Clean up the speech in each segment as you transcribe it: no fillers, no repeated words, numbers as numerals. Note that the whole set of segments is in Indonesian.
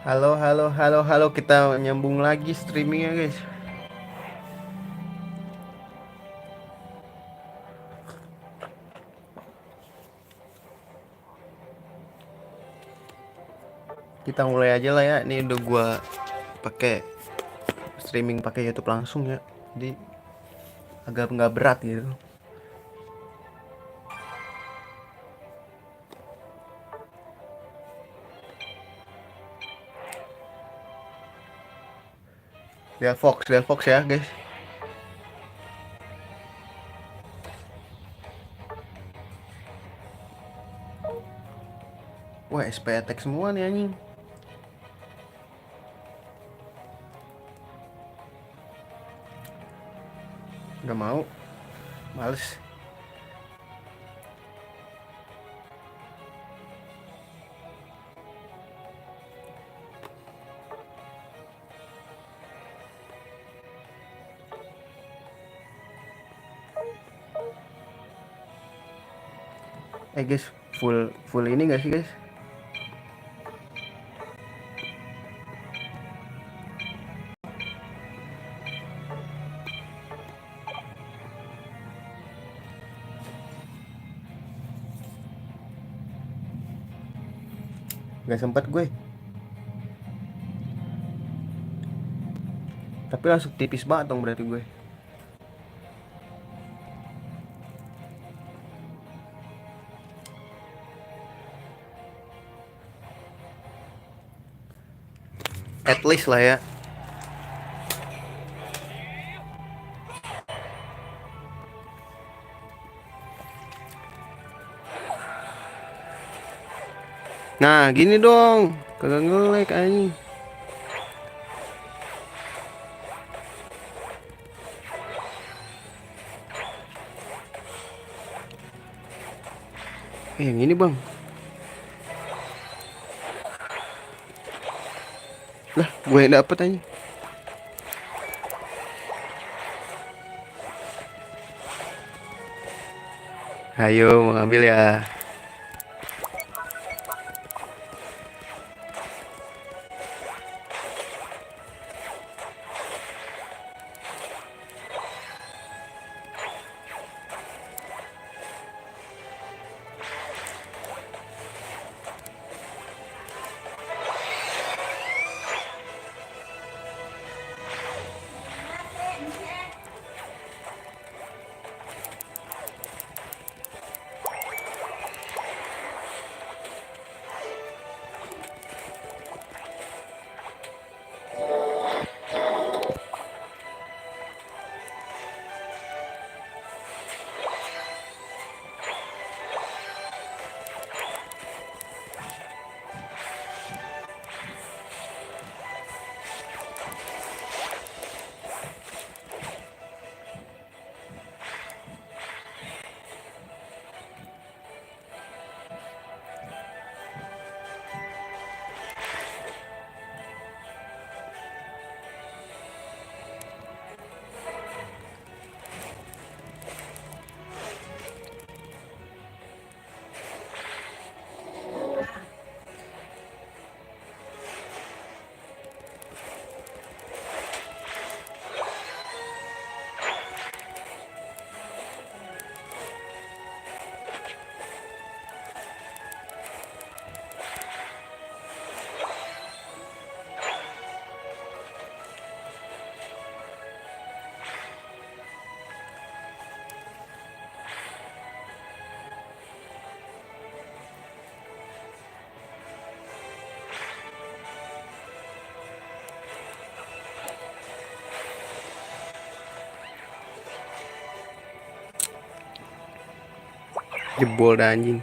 Halo, halo, halo, halo. Kita nyambung lagi streamingnya, guys. Kita mulai aja lah ya. Ini udah gua pakai streaming pakai YouTube langsung ya. Jadi agak nggak berat gitu. Lihat Fox ya, guys. Wah, SP attack semua nih anjing. Nggak mau, males. Guys, full full ini nggak sih, guys? Nggak sempet gue. Tapi langsung tipis banget dong berarti gue. At least lah ya. Nah, gini dong. Kagak nge-lag anjing. Yang ini, Bang. Lah, gue yang dapet anjing. Ayo, mau ngambil ya. Jebol dah anjing.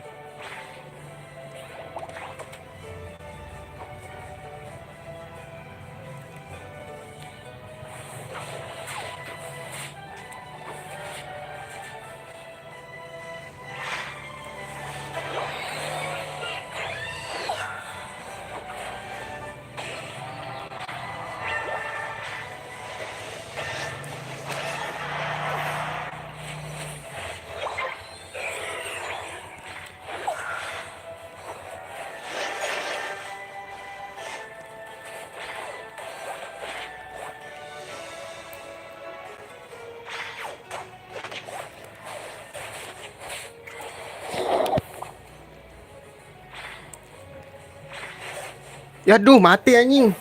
Ya duh, mati anjing.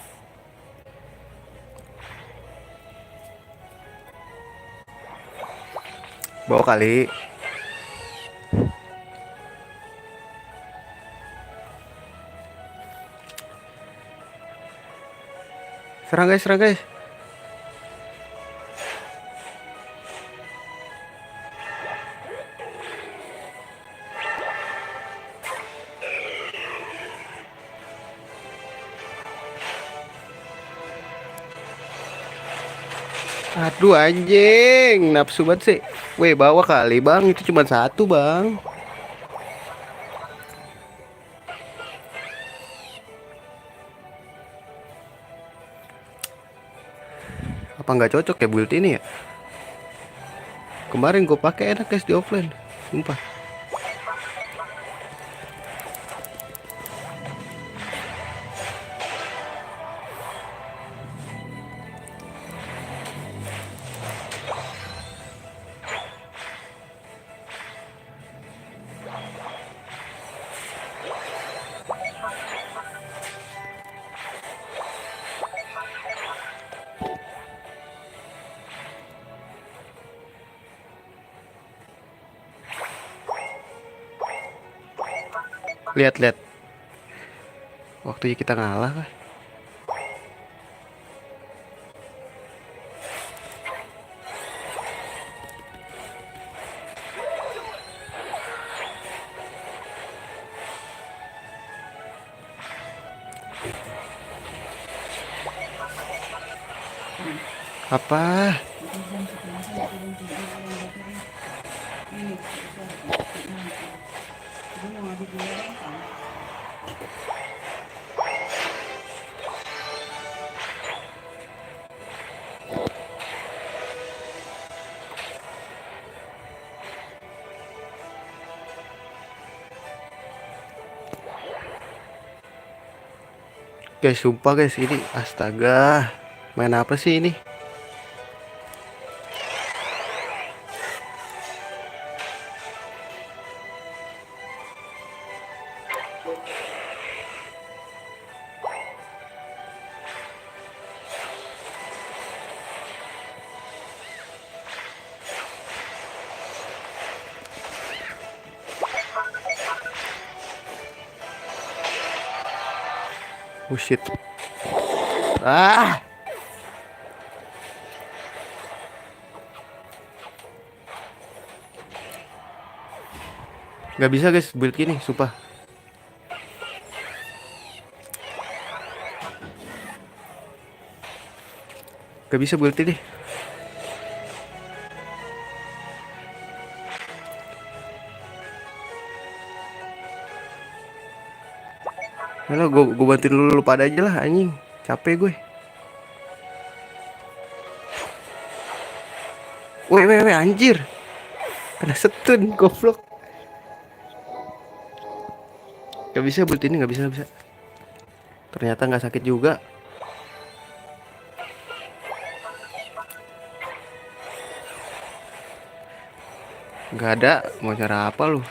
Bawa kali. Serang guys, serang guys. Aduh anjing, nafsu banget sih. Weh, bawa kali bang, itu cuma satu bang. Apa nggak cocok ya build ini ya? Kemarin gue pakai enak guys di offline, sumpah. Lihat-lihat, waktunya kita ngalah kah? Apa? Guys, sumpah guys, ini astaga. Main apa sih ini? Oh shit. Ah, nggak bisa guys build gini, sumpah. Gak bisa build ini. Halo, gue bantuin lu pada aja lah anjing. Capek gue. Weh, anjir. Kena setun, goblok. Gak bisa build ini, gak bisa, gak bisa. Ternyata nggak sakit juga. Nggak ada, mau cara apa lu?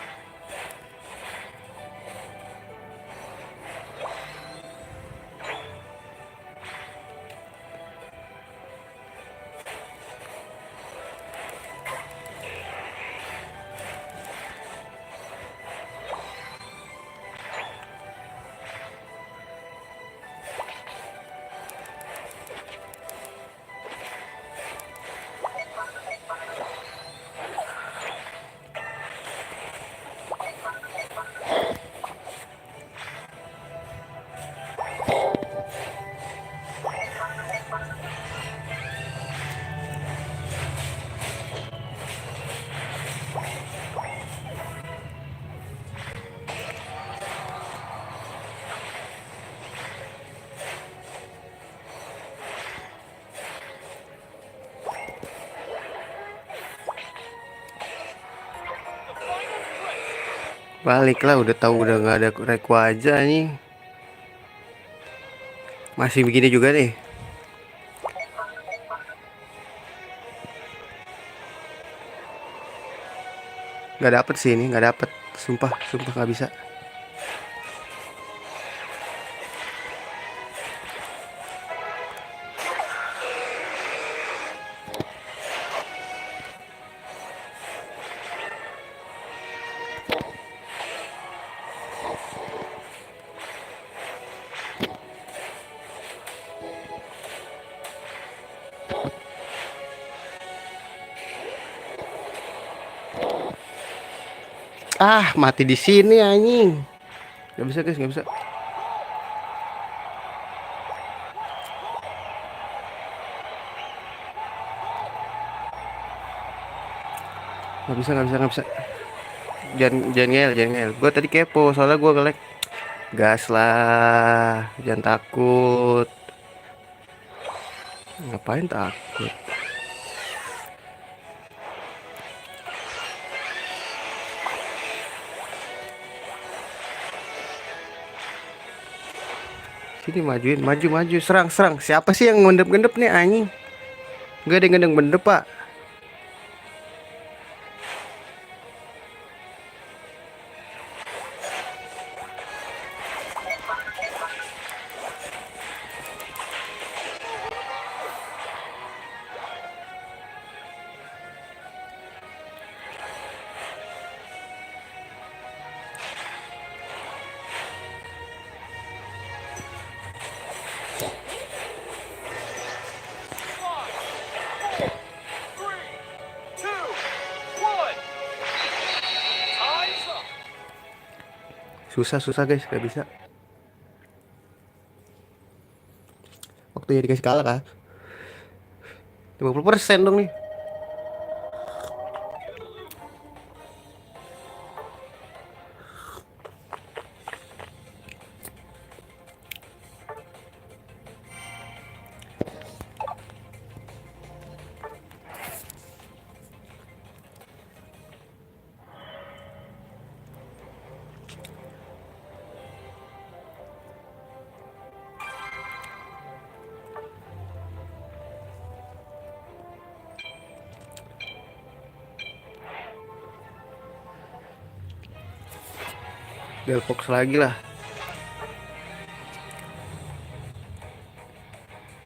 Baliklah, udah tahu udah nggak ada reku aja nih. Masih begini juga nih. Nggak dapet sih ini, nggak dapet. Sumpah nggak bisa. Ah, mati di sini anjing. Gak bisa guys, gak bisa. Gak bisa, gak bisa, gak bisa. Jangan ngel. Gue tadi kepo, soalnya gue nge-lag. Gas lah, jangan takut. Ngapain takut? Sini majuin, maju maju, serang serang. Siapa sih yang ngendep-ngendep nih anjing? Gak ada yang ngendep-ngendep, Pak. Susah guys, gak bisa. Waktunya dikasih kalah kah? 50% dong nih. Delphox lagi lah.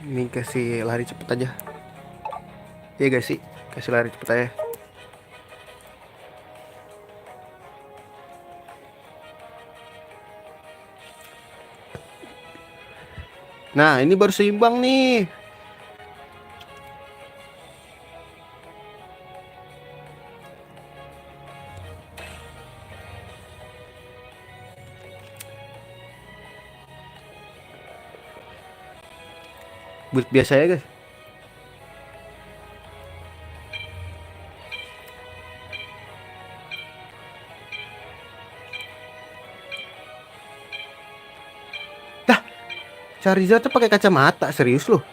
Ini kasih lari cepet aja. Iya gak sih? Kasih lari cepet aja. Nah, ini baru seimbang nih. Buat biasa ya guys. Dah, Charizard tuh pakai kacamata, serius loh.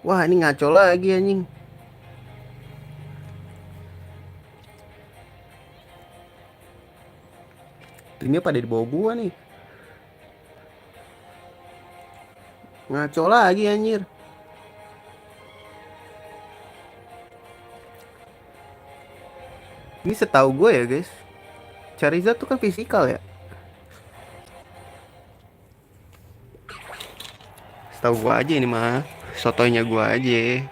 Wah, ini ngaco lagi anjing. Timnya pada di bawah gua nih. Ngaco lagi anjir. Ini setahu gue ya guys, Charizard tuh kan fisikal ya. Setahu gua aja ini mah. Sotonya gua aja.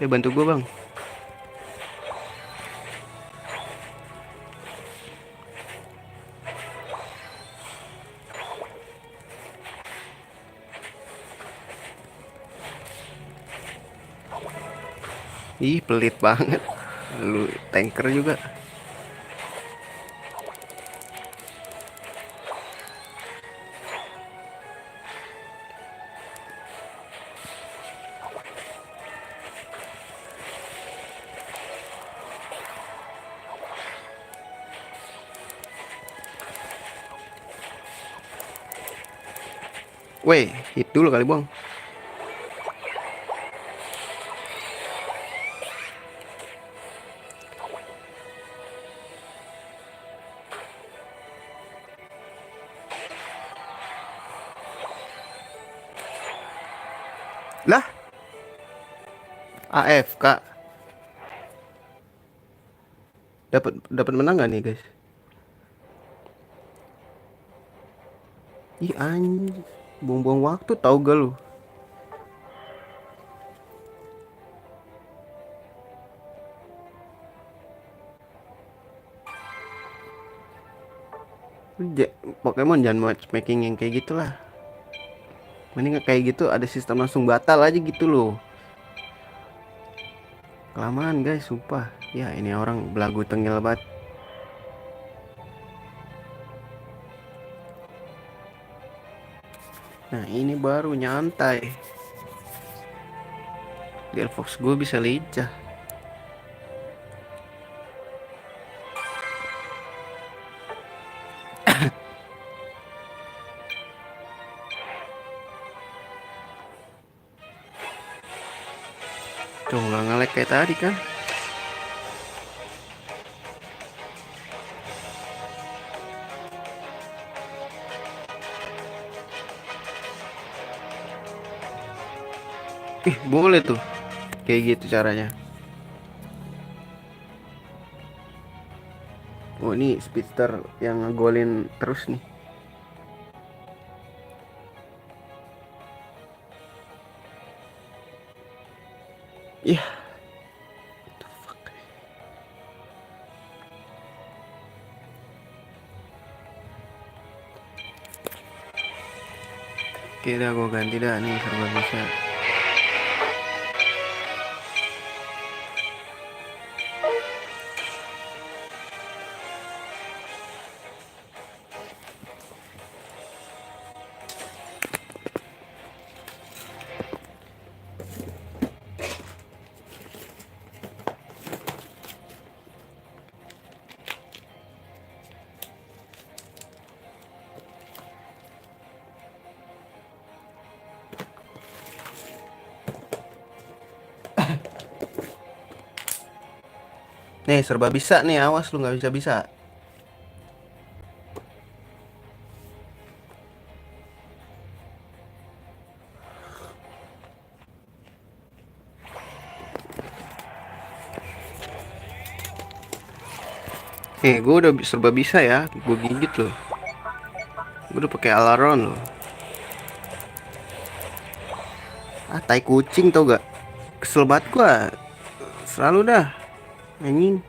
Bantu gua bang. Ih, pelit banget. Lu tanker juga. Weh, hit dulu kali bang. Lah, AFK. Dapat menang gak nih guys? Ih anjing, buang-buang waktu tau gak lu? Pokemon jangan matchmaking yang kayak gitulah. Mending kayak gitu ada sistem langsung batal aja gitu loh. Kelamaan guys, sumpah. Ya ini orang belagu tengil banget. Nah ini baru nyantai. Delphox gue bisa lincah. Tuh nggak nge-lag kayak tadi kan. Boleh tuh. Kayak gitu caranya. Oh ini speedster yang ngegolin terus nih. Iya. Oke dah gue ganti dah nih serba bisa. Nih serba bisa nih, awas lu nggak bisa-bisa. Gue udah serba bisa ya, gue gigit loh. Gue udah pakai Alaron loh. Ah, tai kucing tau gak? Kesel banget gue. Selalu dah. Anjing.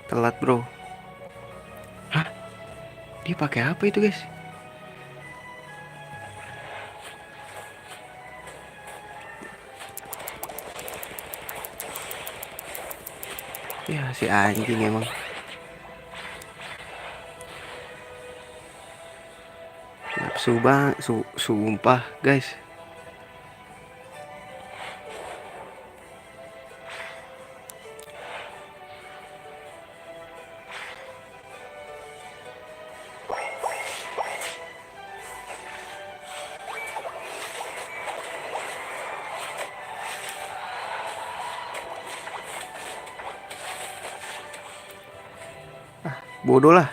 Telat bro. Hah? Dia pakai apa itu guys? Ya si anjing emang. Nafsu bang, sumpah guys. Bodoh lah.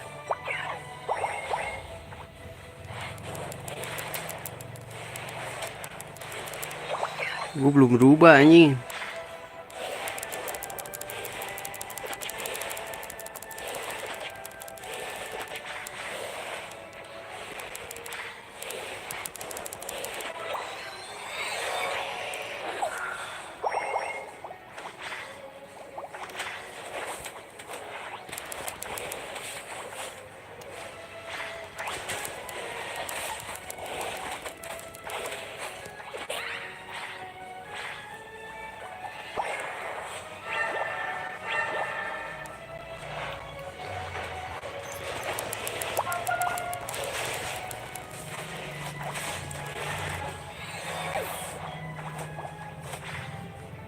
Gue belum berubah anjing.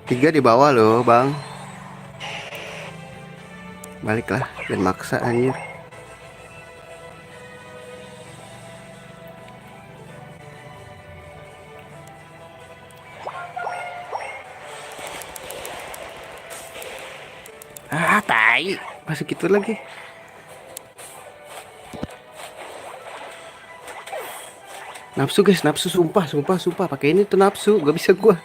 Tiga di bawah loh bang. Baliklah, dan maksa anjir. Ah, tai. Masuk gitu lagi. Nafsu guys, nafsu, sumpah, sumpah, sumpah. Pakai ini tuh nafsu, gak bisa gua.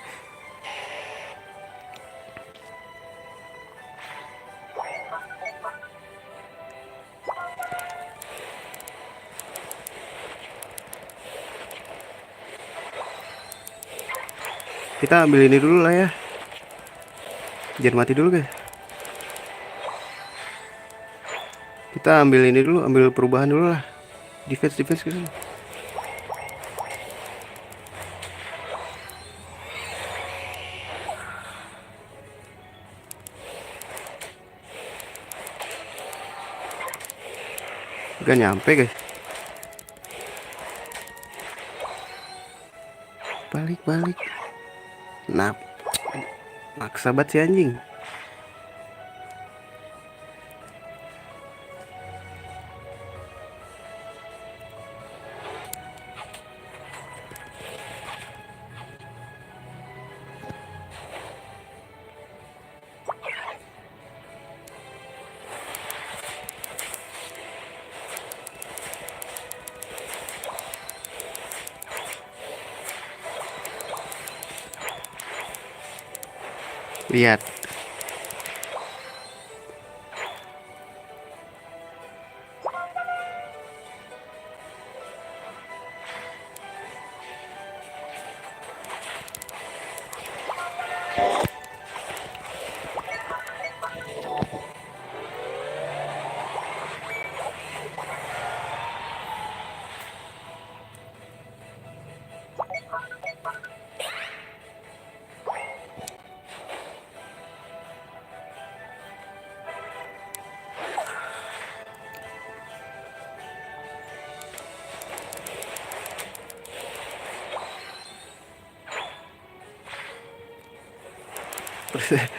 Kita ambil ini dulu lah ya. Jangan mati dulu guys. Kita ambil ini dulu, ambil perubahan dulu lah. Defense, defense guys. Gak nyampe guys. Balik, balik. Nah, maksa banget si anjing. Lihat.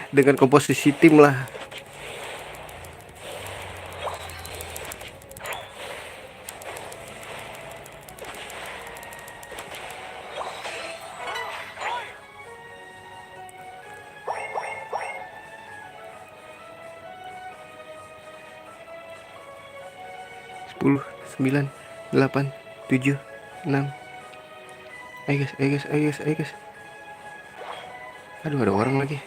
Dengan komposisi tim lah. Sepuluh, 9, 8, 7, 6. Ayo guys, ayo guys, ayo guys, ayo guys. Aduh, ada orang lagi.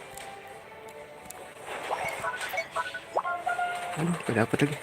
Aduh, gak dapet lagi.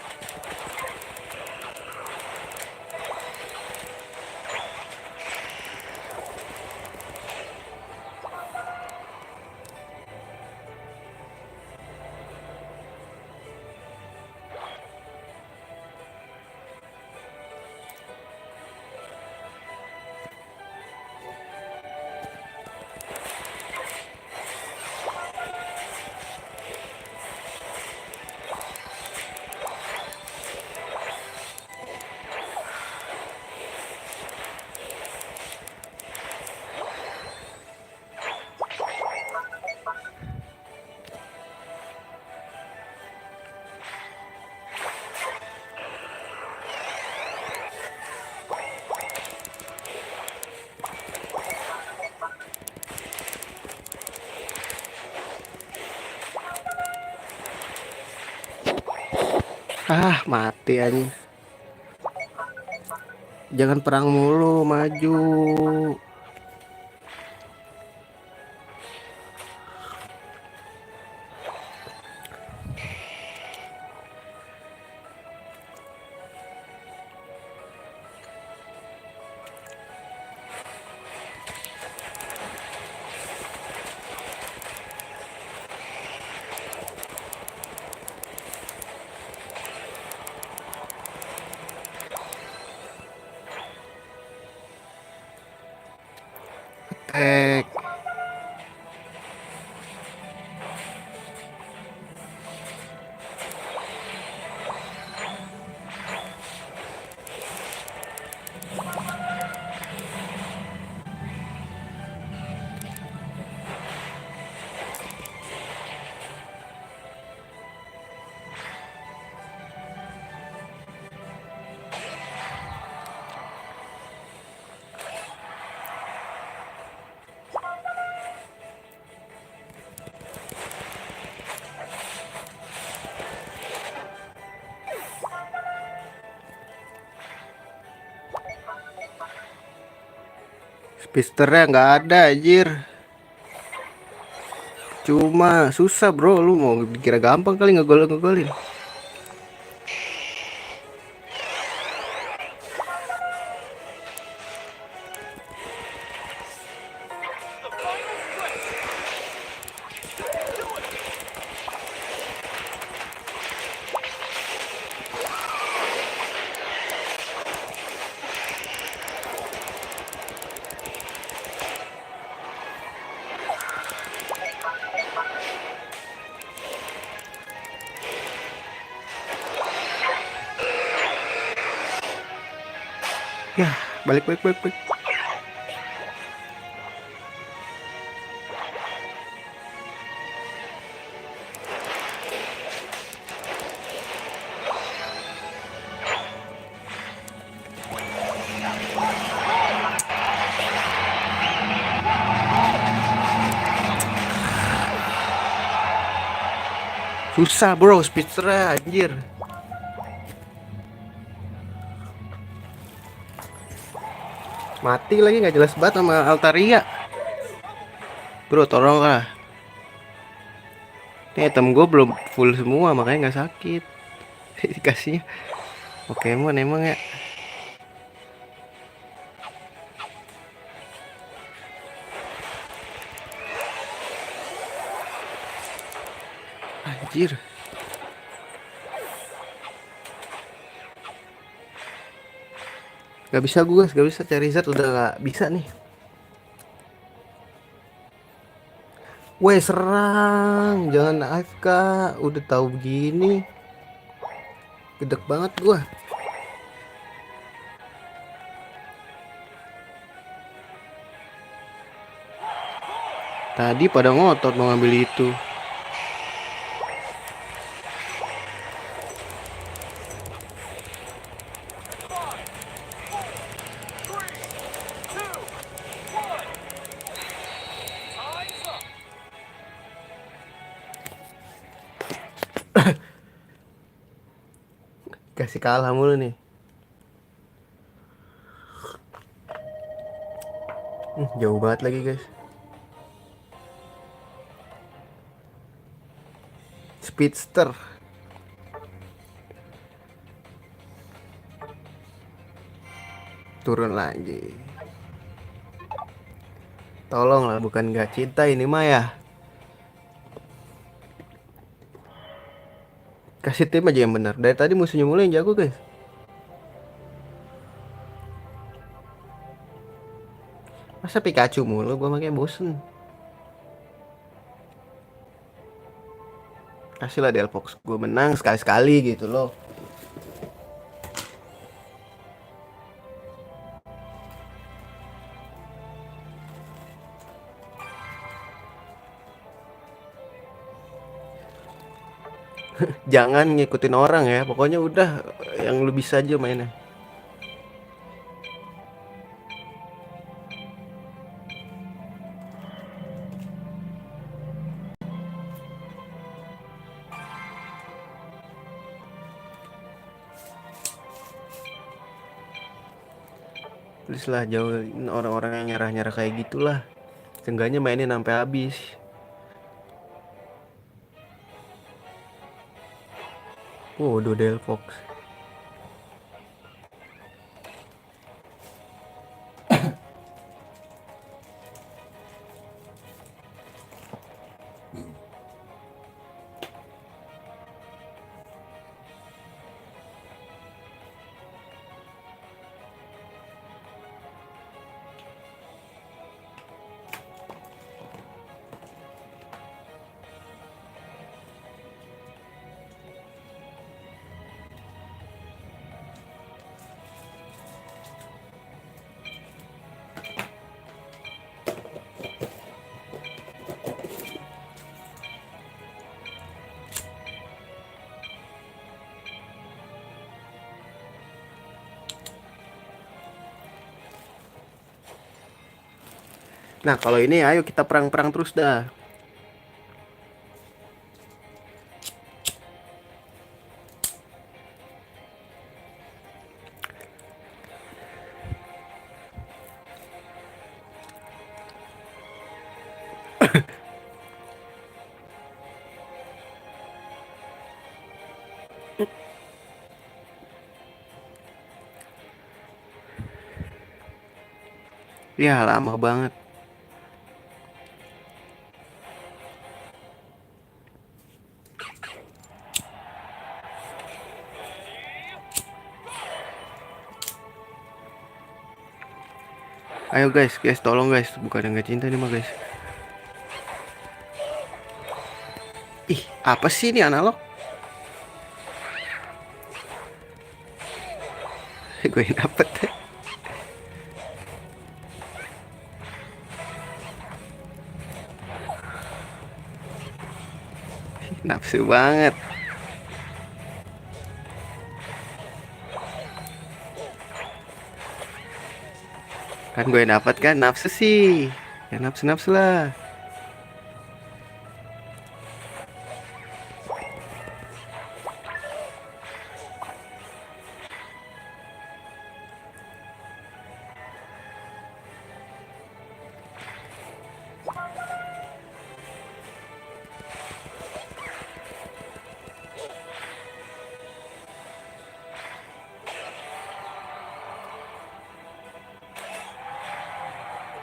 Ah, mati anjing. Jangan perang mulu, maju. Attack. Pisternya nggak ada anjir. Cuma susah bro, lu mau dikira gampang kali ngegolin. Ya, balik. Susah bro, speedsternya anjir. Mati lagi nggak jelas banget sama Altaria. Bro, tolong lah. Ini item gue belum full semua makanya nggak sakit. Dikasihnya Pokemon emang ya. Anjir. Gak bisa gue, gak bisa cari zat udah gak bisa nih. Weh serang, jangan AFK. Udah tahu begini, gedek banget gue. Tadi pada ngotot mau ngambil itu. Kasih kalah mulu nih. Jauh banget lagi guys. Speedster. Turun lagi. Tolonglah, bukan gak cinta ini mah ya. Kasih tim aja yang benar. Dari tadi musuhnya mulai yang jago guys. Masa Pikachu mulu, gua makanya bosen. Kasihlah Delphox, gue menang sekali-sekali gitu loh. Jangan ngikutin orang ya, pokoknya udah yang lu bisa aja mainnya. Please lah, jauhin orang-orang yang nyerah-nyerah kayak gitulah. Seenggaknya mainin sampai habis. Oh, Dodel Fox. Nah, kalau ini ayo kita perang-perang terus dah. Ya lama banget. Ayo guys, guys tolong guys, bukan yang gak cinta nih mah guys. Ih, apa sih ini analog? Gue yang dapet. Nafsu banget. Kan gue yang dapet kan, nafsu sih. Ya nafsu-nafsu lah.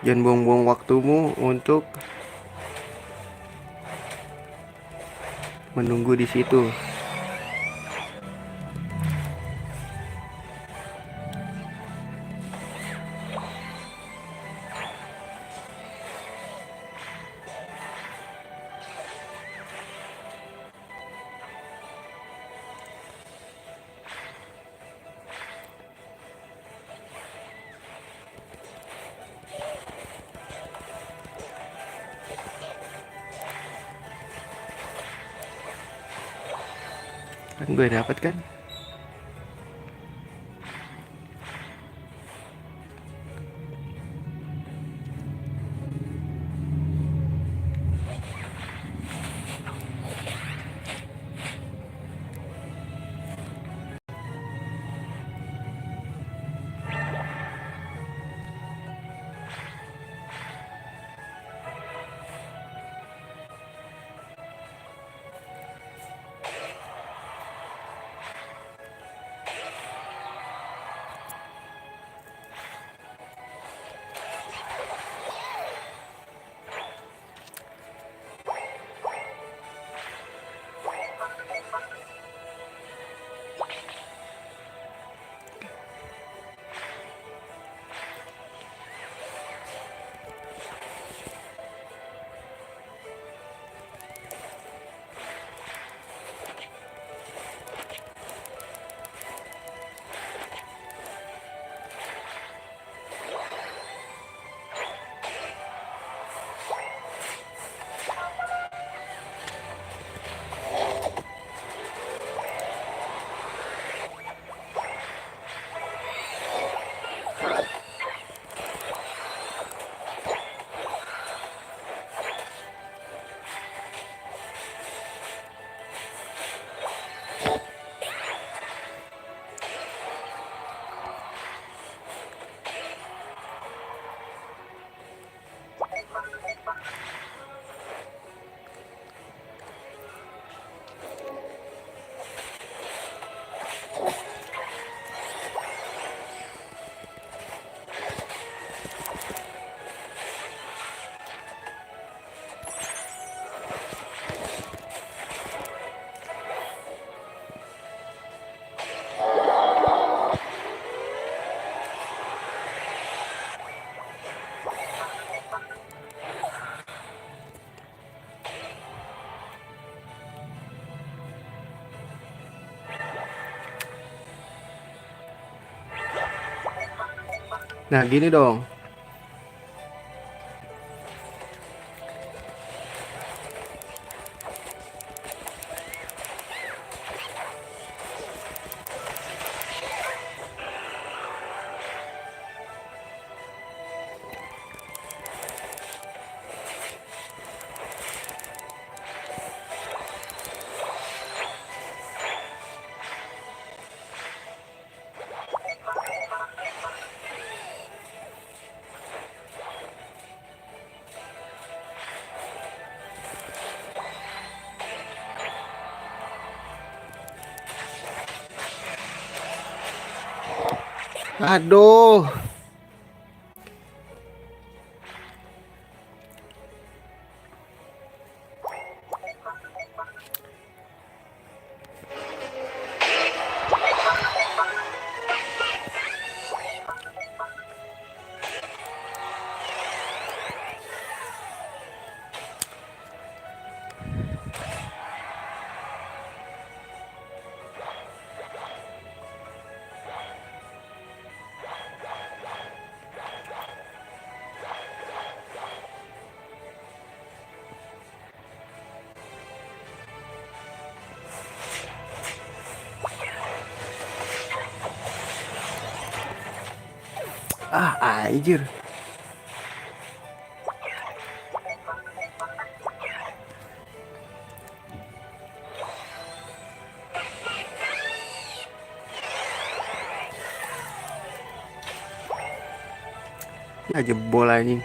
Jangan buang-buang waktumu untuk menunggu di situ. Kan gue dapet kan. Nah gini dong. Aduh. Ah, anjir. Nah, jebol anjing.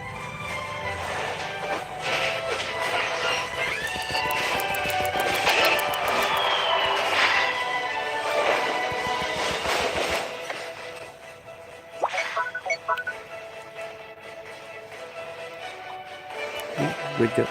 Bocor.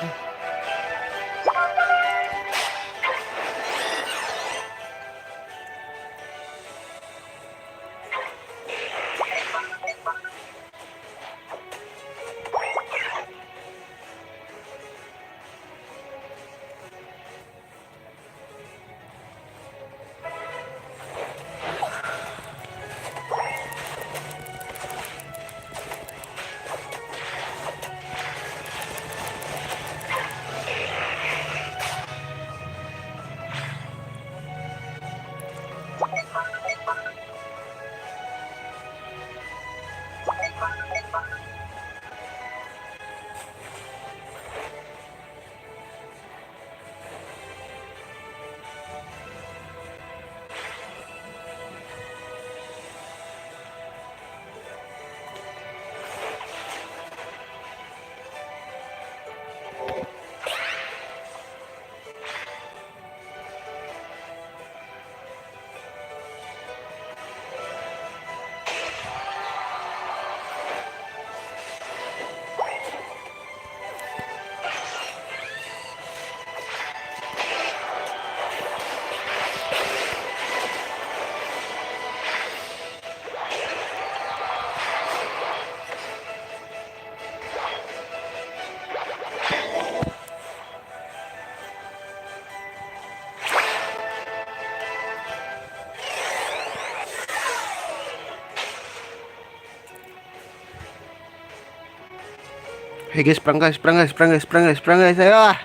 Hey guys, perang guys, perang guys, perang guys, perang guys, perang guys, ayo lah.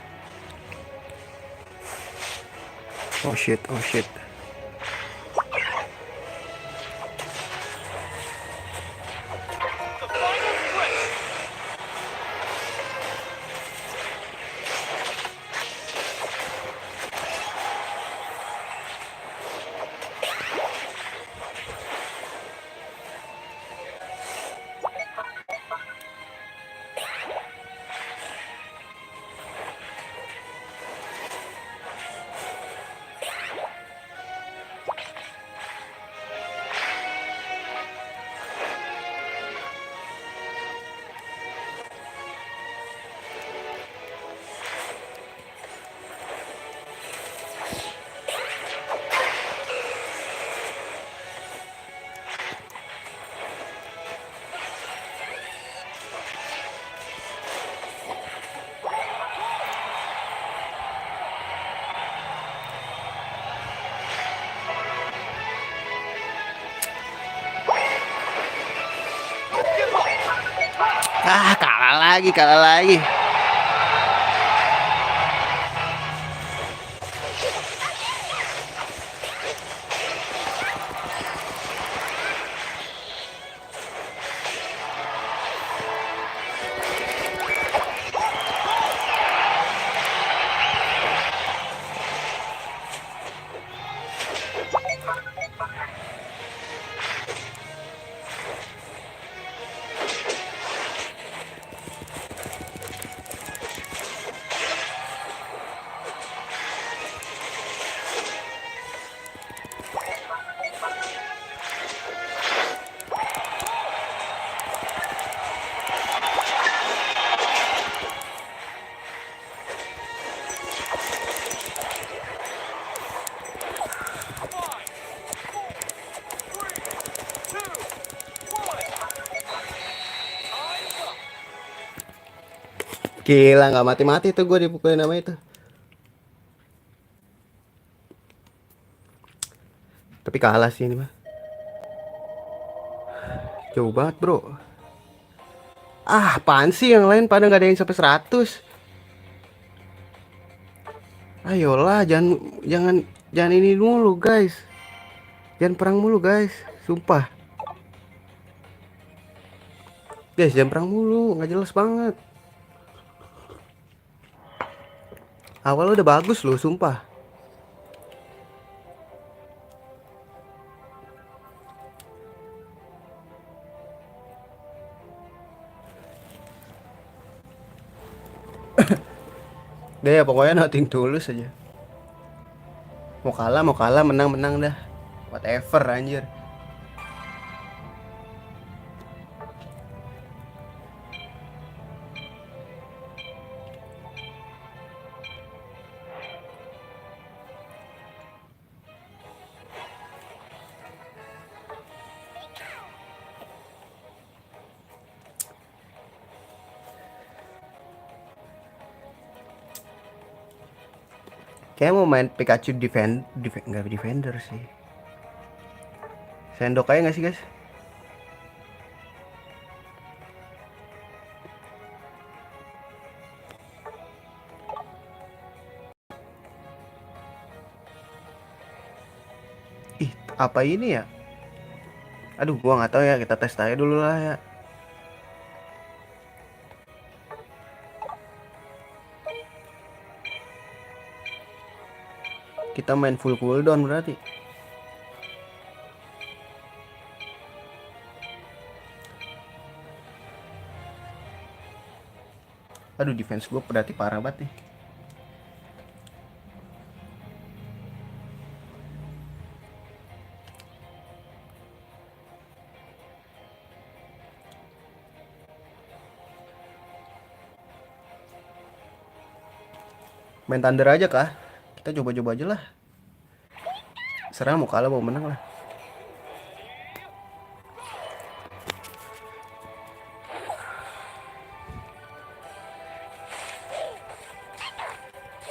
Oh shit, oh shit. Ah, kalah lagi, kalah lagi. Gila, nggak mati-mati tuh gue dipukulin nama itu. Tapi kalah sih ini mah. Jauh banget bro. Ah, apaan sih yang lain pada nggak ada yang sampai 100. Ayolah, jangan jangan ini dulu guys. Jangan perang mulu guys. Sumpah. Guys, jangan perang mulu, nggak jelas banget. Awal udah bagus loh, sumpah. Deh ya pokoknya nothing tulus aja. Mau kalah, menang, menang dah. Whatever anjir. Kayak mau main Pikachu nggak defender sih. Sendok aja nggak sih guys? Ih, apa ini ya? Aduh, gua nggak tahu ya. Kita tes aja dulu lah ya. Kita main full cooldown berarti. Aduh, defense gue berarti parah banget nih. Main Thunder aja kah? Kita coba-coba aja lah. Serah mau kalah mau menang lah.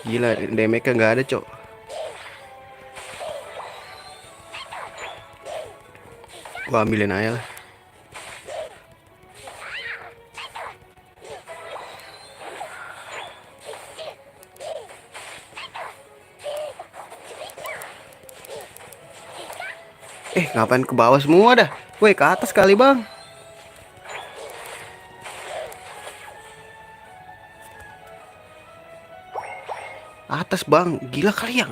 Gila, damage-nya nggak ada, cok. Gua ambilin aja lah. Ngapain ke bawah semua dah? Woi, ke atas kali, Bang. Atas, Bang. Gila kali ya.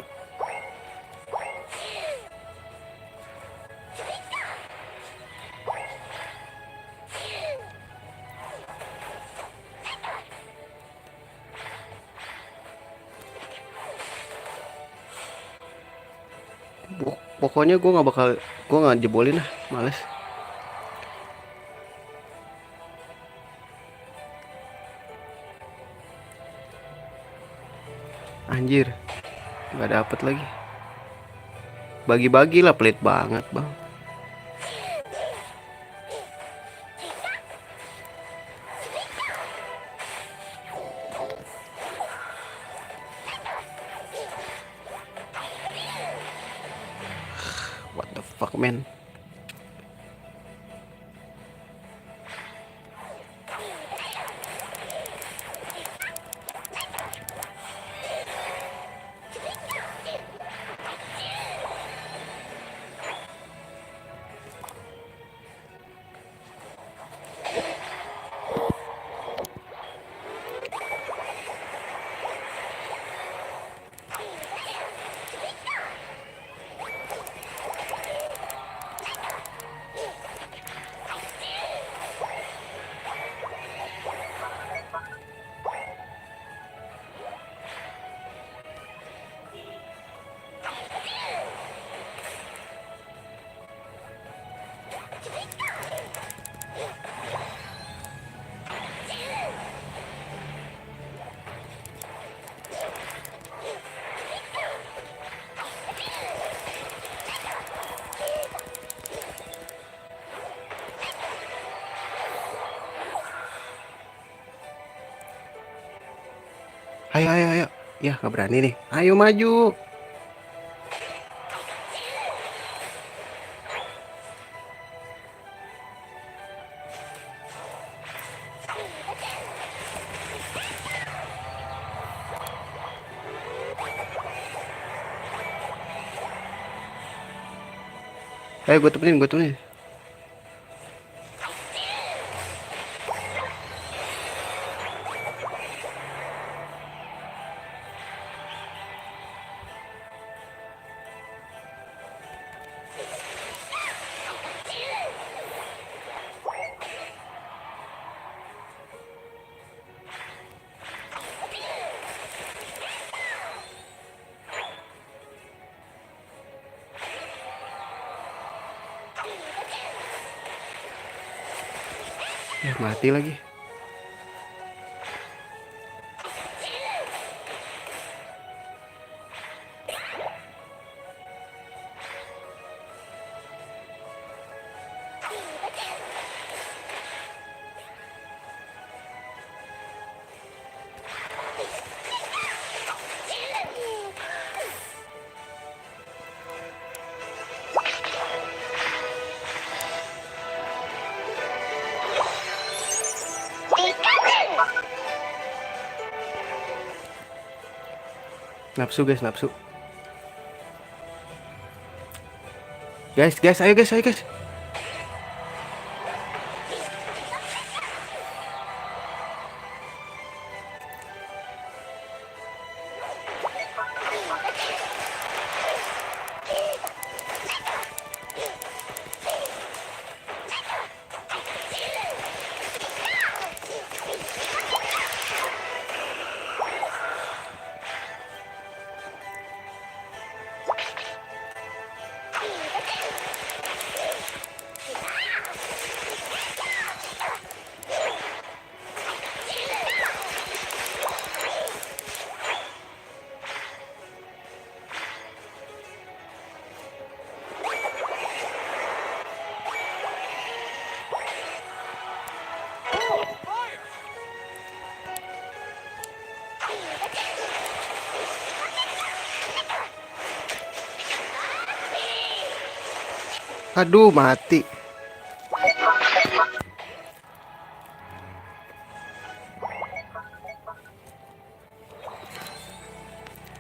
Pokoknya gue nggak jebolin lah, males. Anjir, nggak dapet lagi. Bagi-bagi lah, pelit banget bang. What the fuck man. Ayo, ayo, ayo. Ya, nggak berani nih. Ayo maju. Ayo, gue temenin, gue temenin. Mati lagi. Nafsu guys, nafsu. Guys, guys, ayo guys, ayo guys. Aduh, mati.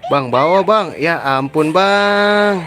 Bang, bawa bang. Ya ampun bang.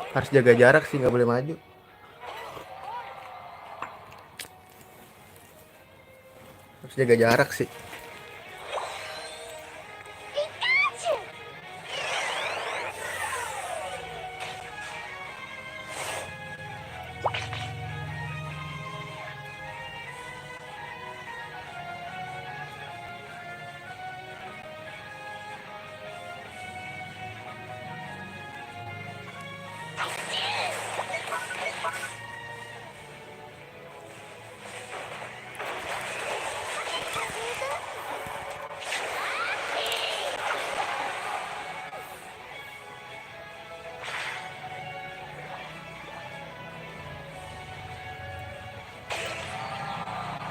Harus jaga jarak sih, nggak boleh maju. Harus jaga jarak sih.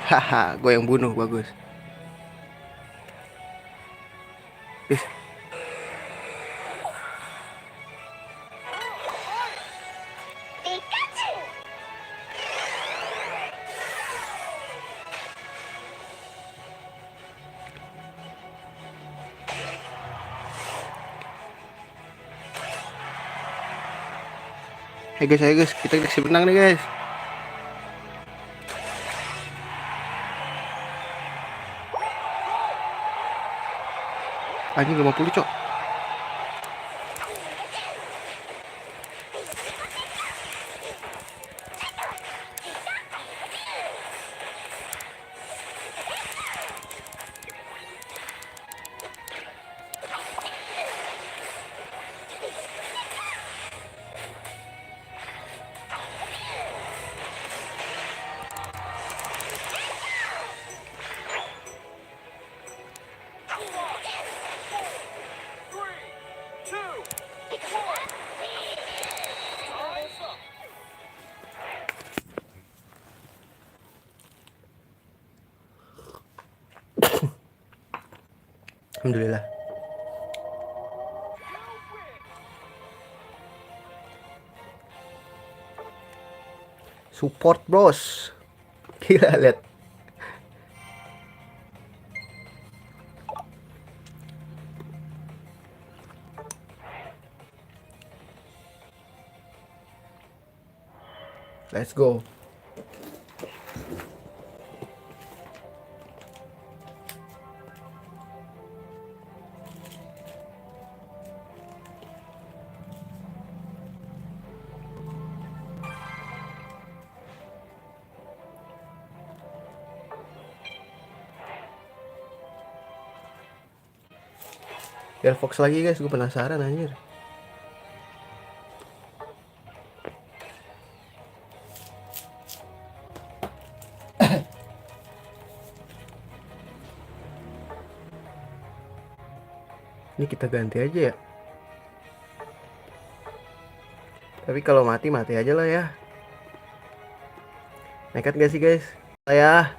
Haha, gue yang bunuh, bagus. Ih, ayo guys, kita kasih menang nih guys. Anjing 50 cok. Alhamdulillah. Support bros. Gila lihat. Let's go. Biar Fox lagi guys, gue penasaran anjir. Ini kita ganti aja ya. Tapi kalau mati aja lah ya. Nekat gak sih guys? Ya.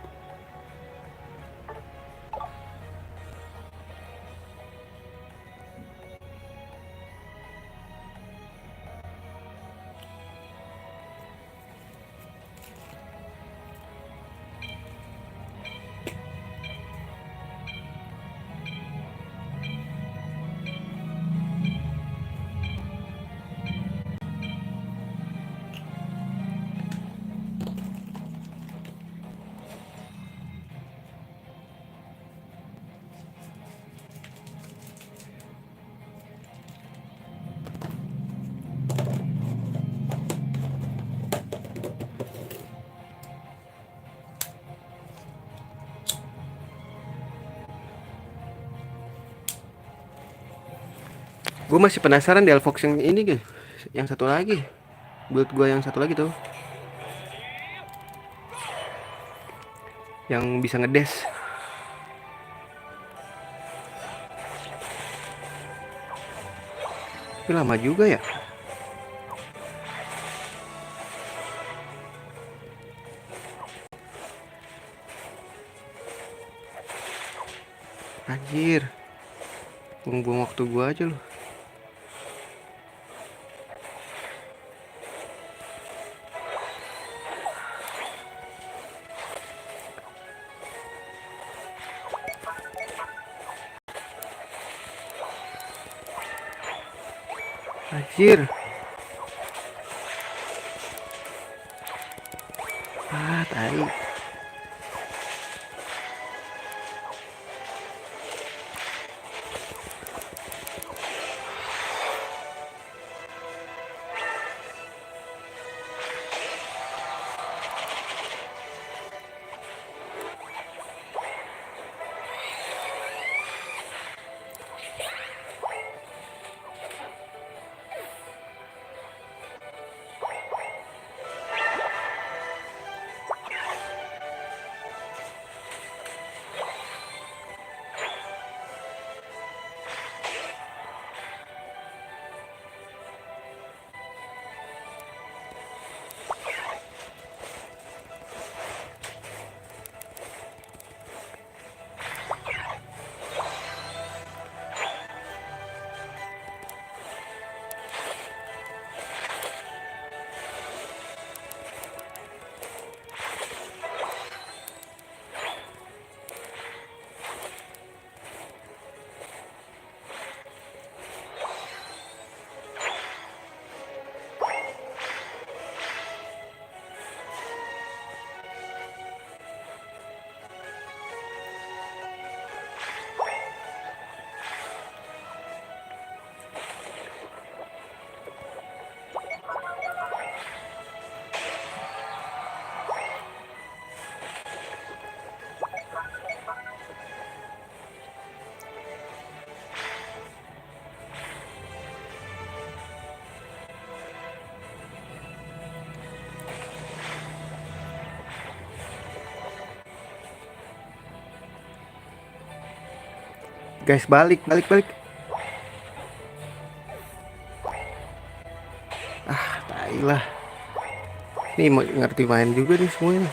Gue masih penasaran di Alfox yang ini guys. Yang satu lagi. Build gue yang satu lagi tuh. Yang bisa ngedes. Tapi lama juga ya. Anjir. Buang-buang waktu gue aja loh. Anjir. Guys, balik, balik, balik. Tai lah. Nih ngerti main juga nih semuanya.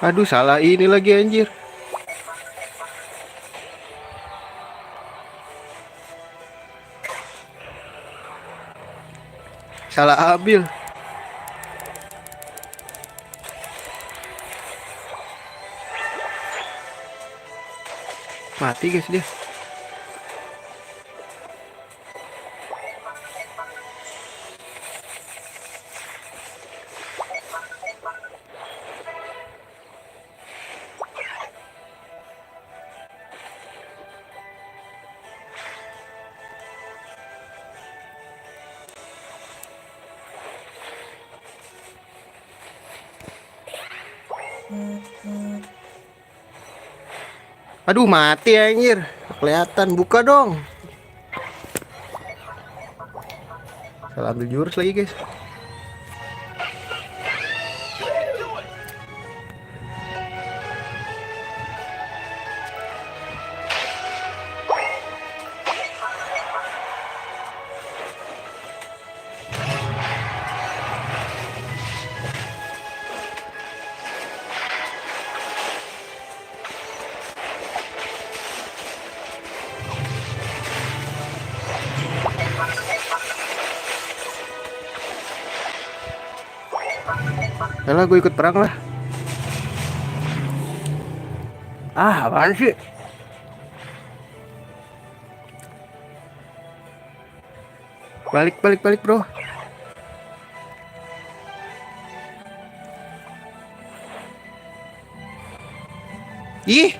Aduh, salah ini lagi anjir. Salah ambil. Mati guys dia. Aduh, mati anjir. Kelihatan, buka dong. Salah ambil jurus lagi guys. Yalah, gue ikut perang lah. Apaan sih? Balik, balik, balik bro. Ih,